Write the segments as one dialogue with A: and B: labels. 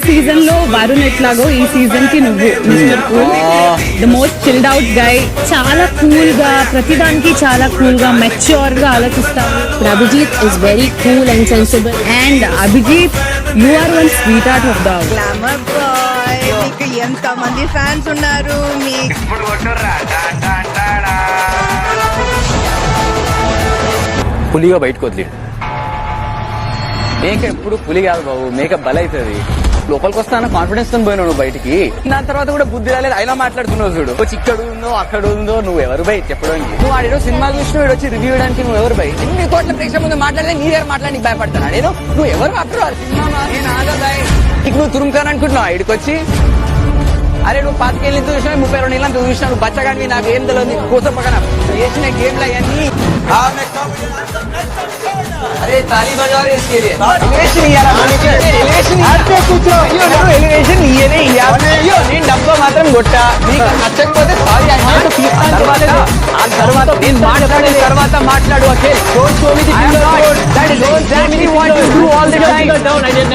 A: Season లో వరుణ్ ఎట్లాగో ఈ సీజన్ కి నువ్వు mister cool, the most chilled out guy. చాలా కూల్ గా, ప్రతిదానికి చాలా కూల్ గా మెచ్యూర్ గా ఆలోచిస్తావు.
B: Abhijit is very cool and sensible.
A: And Abhijit, you are one sweet heart of the
C: glamour boy. మీకు ఎంత మంది ఫ్యాన్స్ ఉన్నారు? మీ
D: పులిగా బయటకు వదిలేడు. మేక ఎప్పుడు పులి కాదు బాబు, మేక బలైతుంది. లోపలికి వస్తాన కాన్ఫిడెన్స్ తో పోయినావు నువ్వు బయటికి. దాని తర్వాత కూడా బుద్ధి రాలేదు, అయినా మాట్లాడుతున్నావు చూడు. ఇక్కడ ఉందో అక్కడ ఉందో, నువ్వు ఎవరు బై చెప్పడానికి? నువ్వు ఆడేదో సినిమా చూసిన వచ్చి రివ్యూ ఇవ్వడానికి నువ్వు ఎవరు బై? నీ కోట్ల ప్రేక్షకుల ముందు మాట్లాడితే నీ దగ్గర మాట్లాడి భయపడతాను. నేను నువ్వు ఎవరు అప్పుడు సినిమా నేను ఆగా బాయ్. నీకు నువ్వు తురుముకాను అనుకుంటున్నావు ఇక్కడికి వచ్చి. అరే నువ్వు 25 ఏళ్ళు చూసినా 32 ఏళ్ళంతా చూసినా నువ్వు బచ్చగాడివి. నాకు ఏం తెలియదు కోసం పక్కన చేసిన గేమ్లు అవన్నీ. अरे ताली बजा रहे इसके लिए एलिवेशन एलिवेशन ఇయనే అయ్యో నేను డబ్బా మాత్రం కొట్టా. నీకు నచ్చకపోతే సారీ ఆ తర్వాత నేను మాట్లాడే తర్వాత మాట్లాడు. Okay don't show me the finger. That is exactly what you do all the time.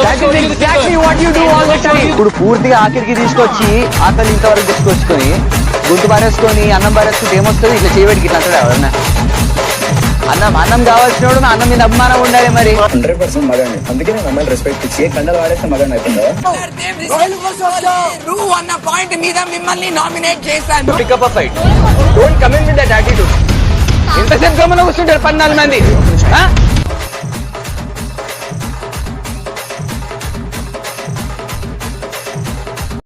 D: That is exactly what you do all the time. ఇప్పుడు పూర్తిగా ఆఖరికి తీసుకొచ్చి ఆకలి ఇంతవరకు తీసుకొచ్చుకొని గుంటు బారేసుకొని అన్నం బారేసుకుంటే ఏమొస్తుంది? ఇట్లా చేయబెడికి ఇట్లా అంటాడు ఎవరన్నా. అన్నం కావాల్సినోడు అన్నం మీద అభిమానం ఉండాలి. మరి
E: 100% మగాడిని, అందుకే నేను అమ్మాయిని రెస్పెక్ట్ ఇచ్చి కండలు వాడేస్తే మగాడిని అయిపోయిందా?
F: నువ్వు అన్న పాయింట్ మీద మిమ్మల్ని నామినేట్ చేశాను.
D: Pick up a fight, don't come in with that attitude. ఎంతసేపు గమనం వస్తుంటారు 14 మంది.